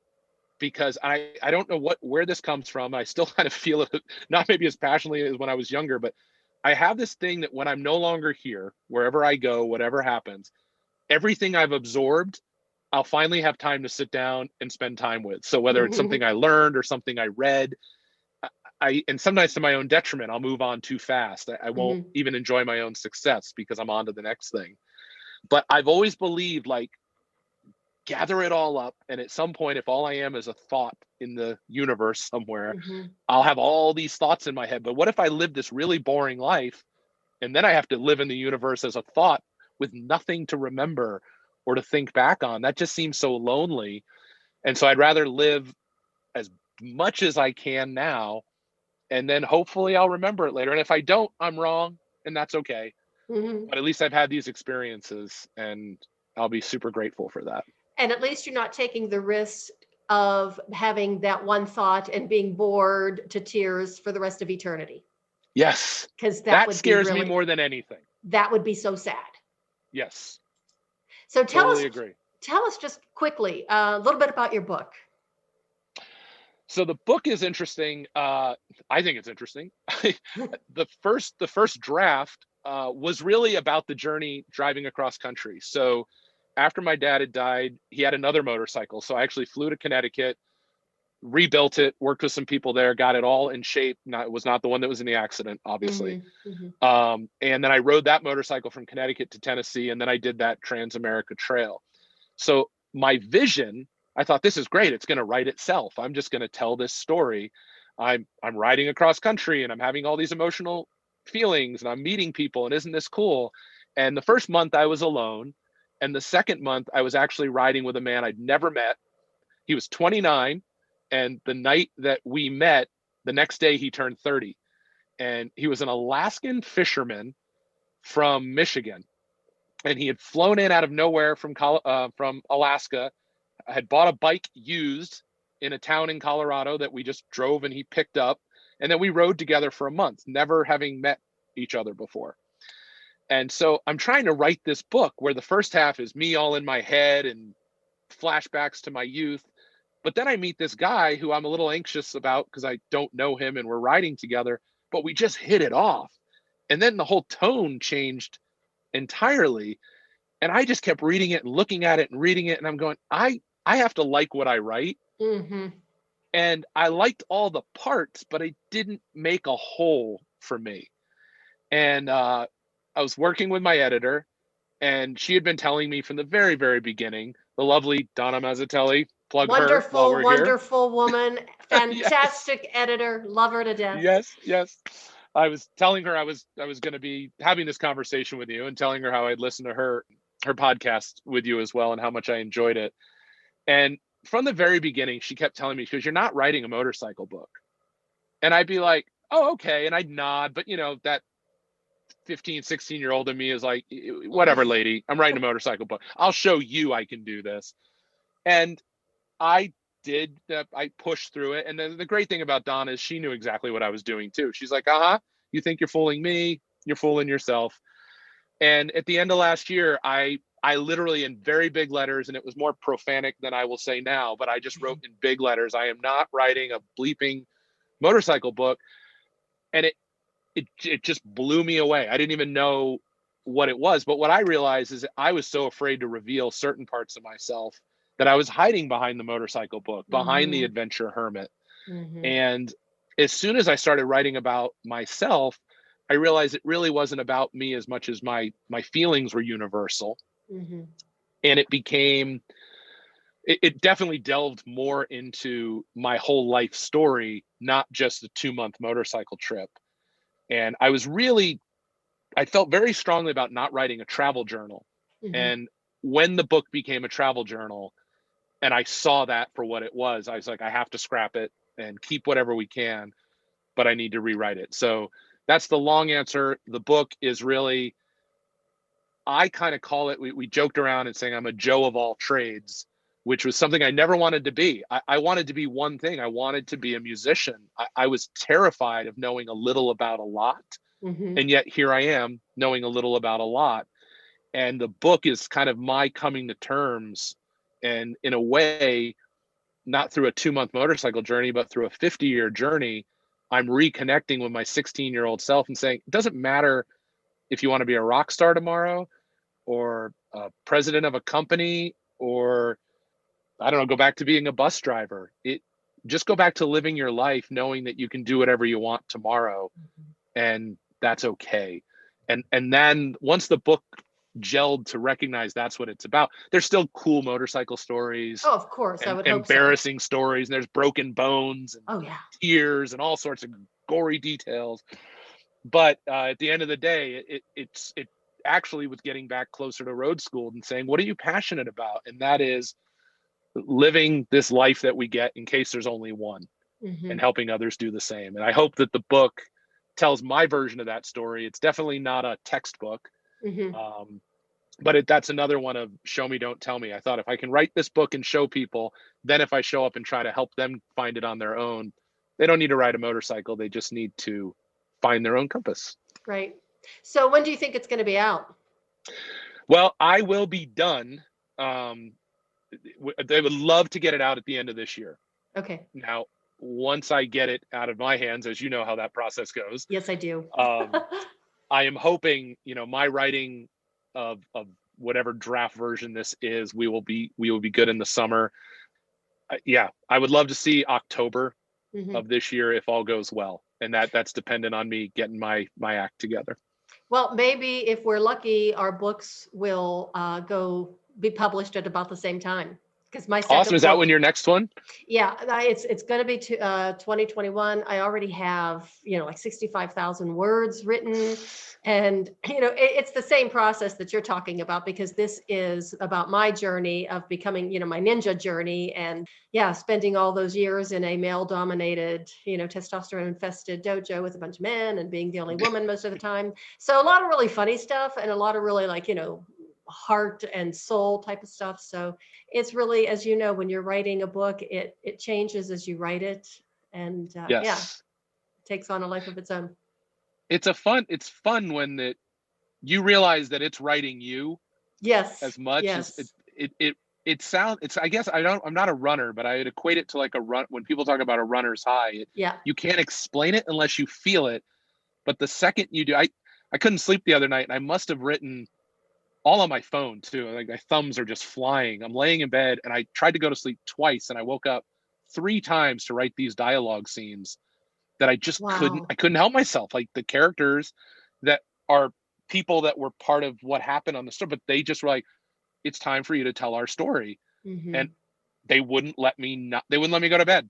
Speaker 2: because I don't know where this comes from. I still kind of feel it, not maybe as passionately as when I was younger, but I have this thing that when I'm no longer here, wherever I go, whatever happens, everything I've absorbed, I'll finally have time to sit down and spend time with. So whether it's something I learned or something I read, and sometimes to my own detriment, I'll move on too fast. I won't
Speaker 1: Hmm.
Speaker 2: even enjoy my own success because I'm on to the next thing. But I've always believed, like, gather it all up. And at some point, if all I am is a thought in the universe somewhere,
Speaker 1: Hmm.
Speaker 2: I'll have all these thoughts in my head. But what if I live this really boring life and then I have to live in the universe as a thought with nothing to remember or to think back on? That just seems so lonely. And so I'd rather live as much as I can now, and then hopefully I'll remember it later. And if I don't, I'm wrong, and that's okay.
Speaker 1: Hmm.
Speaker 2: But at least I've had these experiences, and I'll be super grateful for that.
Speaker 1: And at least you're not taking the risk of having that one thought and being bored to tears for the rest of eternity,
Speaker 2: Yes,
Speaker 1: because
Speaker 2: that scares me more than anything.
Speaker 1: that would be so sad.
Speaker 2: Yes,
Speaker 1: So
Speaker 2: totally agree.
Speaker 1: tell us just quickly a little bit about your book.
Speaker 2: So the book is interesting. I think it's interesting. The first draft was really about the journey driving across country. So after my dad had died, he had another motorcycle. So I actually flew to Connecticut, rebuilt it, worked with some people there, got it all in shape. It was not the one that was in the accident, obviously. And then I rode that motorcycle from Connecticut to Tennessee, and then I did that Trans-America Trail. So my vision, I thought, this is great. It's going to write itself. I'm just going to tell this story. I'm riding across country and I'm having all these emotional feelings and I'm meeting people, and isn't this cool? And the first month I was alone, and the second month I was actually riding with a man I'd never met. He was 29, and the night that we met, the next day he turned 30, and he was an Alaskan fisherman from Michigan, and he had flown in out of nowhere from Alaska, had bought a bike used in a town in Colorado that we just drove and he picked up, and then we rode together for a month, never having met each other before. And so I'm trying to write this book where the first half is me all in my head and flashbacks to my youth. But then I meet this guy who I'm a little anxious about because I don't know him and we're riding together, but we just hit it off. And then the whole tone changed entirely. And I just kept reading it and looking at it and reading it. And I'm going, I have to like what I write. And I liked all the parts, but it didn't make a whole for me. And I was working with my editor, and she had been telling me from the very, very beginning, the lovely Donna Mazzatelli, plug her while we're
Speaker 1: Wonderful woman,
Speaker 2: Yes.
Speaker 1: fantastic editor, love her to death.
Speaker 2: Yes. I was telling her I was going to be having this conversation with you, and telling her how I'd listened to her podcast with you as well and how much I enjoyed it. And from the very beginning, she kept telling me, because you're not writing a motorcycle book. And I'd be like, oh, okay. And I'd nod. But, that 15, 16-year-old in me is like, whatever, lady, I'm writing a motorcycle book. I'll show you I can do this. And I did. I pushed through it. And the great thing about Donna is she knew exactly what I was doing too. She's like, you think you're fooling me? You're fooling yourself. And at the end of last year, I literally, in very big letters, and it was more profanic than I will say now, but I just wrote in big letters, I am not writing a bleeping motorcycle book. And it just blew me away. I didn't even know what it was. But what I realized is that I was so afraid to reveal certain parts of myself that I was hiding behind the motorcycle book, behind the Adventure Hermit. And as soon as I started writing about myself, I realized it really wasn't about me as much as my feelings were universal. And it definitely delved more into my whole life story, not just a 2-month motorcycle trip. And I felt very strongly about not writing a travel journal. And when the book became a travel journal, and I saw that for what it was, I was like, I have to scrap it and keep whatever we can, but I need to rewrite it. So that's the long answer. The book is really, I kind of call it, we joked around and saying I'm a Joe of all trades, which was something I never wanted to be. I wanted to be one thing. I wanted to be a musician. I was terrified of knowing a little about a lot. And yet here I am knowing a little about a lot. And the book is kind of my coming to terms. And in a way, not through a 2-month motorcycle journey, but through a 50-year journey, I'm reconnecting with my 16-year-old self and saying, it doesn't matter if you want to be a rock star tomorrow or a president of a company, or I don't know, go back to being a bus driver. Just go back to living your life knowing that you can do whatever you want tomorrow, and that's okay. And then once the book gelled to recognize that's what it's about, there's still cool motorcycle stories.
Speaker 1: Oh, of course, I would hope so.
Speaker 2: Embarrassing stories, and there's broken bones and tears and all sorts of gory details. But at the end of the day, it actually was getting back closer to road school and saying, what are you passionate about? And that is living this life that we get in case there's only one, and helping others do the same. And I hope that the book tells my version of that story. It's definitely not a textbook, but that's another one of show me, don't tell me. I thought if I can write this book and show people, then if I show up and try to help them find it on their own, they don't need to ride a motorcycle. They just need to find their own compass.
Speaker 1: Right. So when do you think it's going to be out?
Speaker 2: Well, I will be done. They would love to get it out at the end of this year.
Speaker 1: Okay.
Speaker 2: Now, once I get it out of my hands, as you know how that process goes,
Speaker 1: Yes, I do.
Speaker 2: I am hoping, my writing of whatever draft version this is, we will be good in the summer. Yeah, I would love to see October of this year if all goes well, and that's dependent on me getting my act together.
Speaker 1: Well, maybe if we're lucky, our books will be published at about the same time. Because my second
Speaker 2: Awesome. Is that
Speaker 1: book,
Speaker 2: when your next one?
Speaker 1: yeah, it's going to be 2021. I already have, like 65,000 words written. And, it's the same process that you're talking about, because this is about my journey of becoming, my ninja journey. And yeah, spending all those years in a male dominated, testosterone infested dojo with a bunch of men and being the only woman most of the time. So a lot of really funny stuff and a lot of really heart and soul type of stuff. So it's really, as you know, when you're writing a book, it changes as you write it, and
Speaker 2: Yes.
Speaker 1: it takes on a life of its own.
Speaker 2: It's fun when you realize that it's writing you.
Speaker 1: Yes.
Speaker 2: As much
Speaker 1: yes.
Speaker 2: as it sounds. I guess I'm not a runner, but I'd equate it to like a run. When people talk about a runner's high, you can't explain it unless you feel it. But the second you do, I couldn't sleep the other night, and I must have written all on my phone too. Like my thumbs are just flying. I'm laying in bed and I tried to go to sleep twice, and I woke up 3 times to write these dialogue scenes that I just couldn't help myself. Like the characters that are people that were part of what happened on the story, but they just were like, it's time for you to tell our story. And they wouldn't let me go to bed.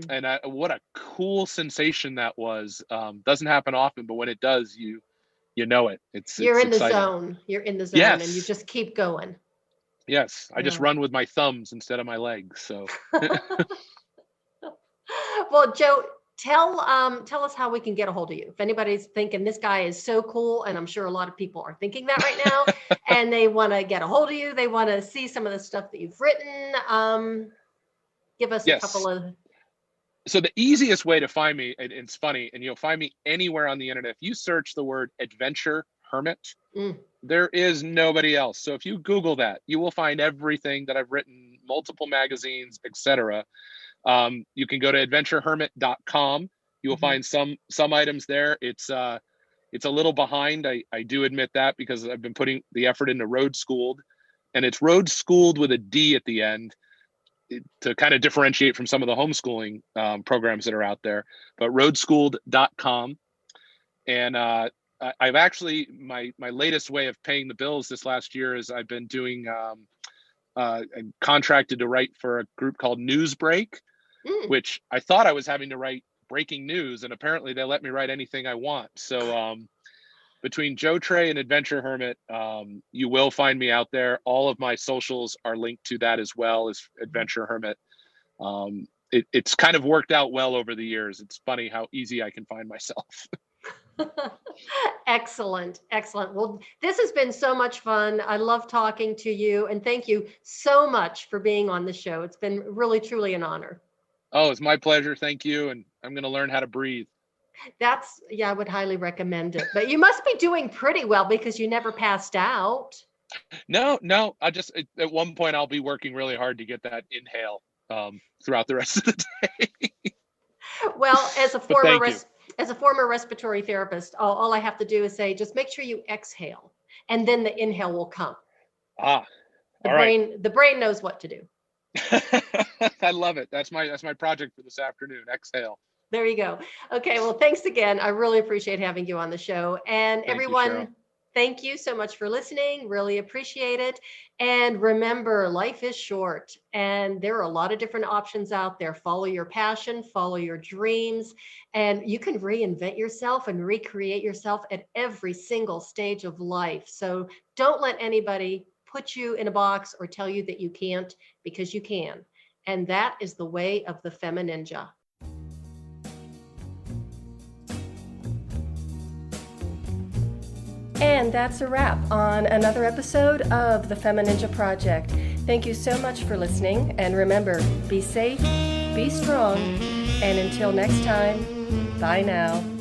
Speaker 2: And what a cool sensation that was. Doesn't happen often, but when it does, you're in
Speaker 1: the zone. You're in the zone.
Speaker 2: Yes.
Speaker 1: And you just keep going.
Speaker 2: Yes. I just run with my thumbs instead of my legs. So.
Speaker 1: Well, Joe, tell us how we can get a hold of you. If anybody's thinking this guy is so cool, and I'm sure a lot of people are thinking that right now, and they want to get a hold of you, they want to see some of the stuff that you've written. Give us a couple of.
Speaker 2: So the easiest way to find me, and it's funny, and you'll find me anywhere on the internet. If you search the word Adventure Hermit, there is nobody else. So if you Google that, you will find everything that I've written, multiple magazines, etc. You can go to adventurehermit.com. You will find some items there. It's a little behind. I do admit that, because I've been putting the effort into Road Schooled, and it's Road Schooled with a D at the end, to kind of differentiate from some of the homeschooling programs that are out there. But roadschooled.com. And I've actually, my latest way of paying the bills this last year is I've been doing, I'm contracted to write for a group called Newsbreak, which I thought I was having to write breaking news, and apparently they let me write anything I want. So between Joe Trey and Adventure Hermit, you will find me out there. All of my socials are linked to that as well as Adventure Hermit. It's kind of worked out well over the years. It's funny how easy I can find myself.
Speaker 1: Excellent. Well, this has been so much fun. I love talking to you, and thank you so much for being on the show. It's been really, truly an honor.
Speaker 2: Oh, it's my pleasure. Thank you. And I'm going to learn how to breathe.
Speaker 1: I would highly recommend it. But you must be doing pretty well, because you never passed out.
Speaker 2: No. I just, at one point, I'll be working really hard to get that inhale throughout the rest of the day.
Speaker 1: Well, as a former respiratory therapist, all I have to do is say, just make sure you exhale, and then the inhale will come. The brain knows what to do.
Speaker 2: I love it. That's my project for this afternoon. Exhale.
Speaker 1: There you go. Okay. Well, thanks again. I really appreciate having you on the show. And everyone, thank you so much for listening. Really appreciate it. And remember, life is short, and there are a lot of different options out there. Follow your passion, follow your dreams, and you can reinvent yourself and recreate yourself at every single stage of life. So don't let anybody put you in a box or tell you that you can't, because you can. And that is the way of the FemiNinja. And that's a wrap on another episode of the FemiNinja Project. Thank you so much for listening. And remember, be safe, be strong, and until next time, bye now.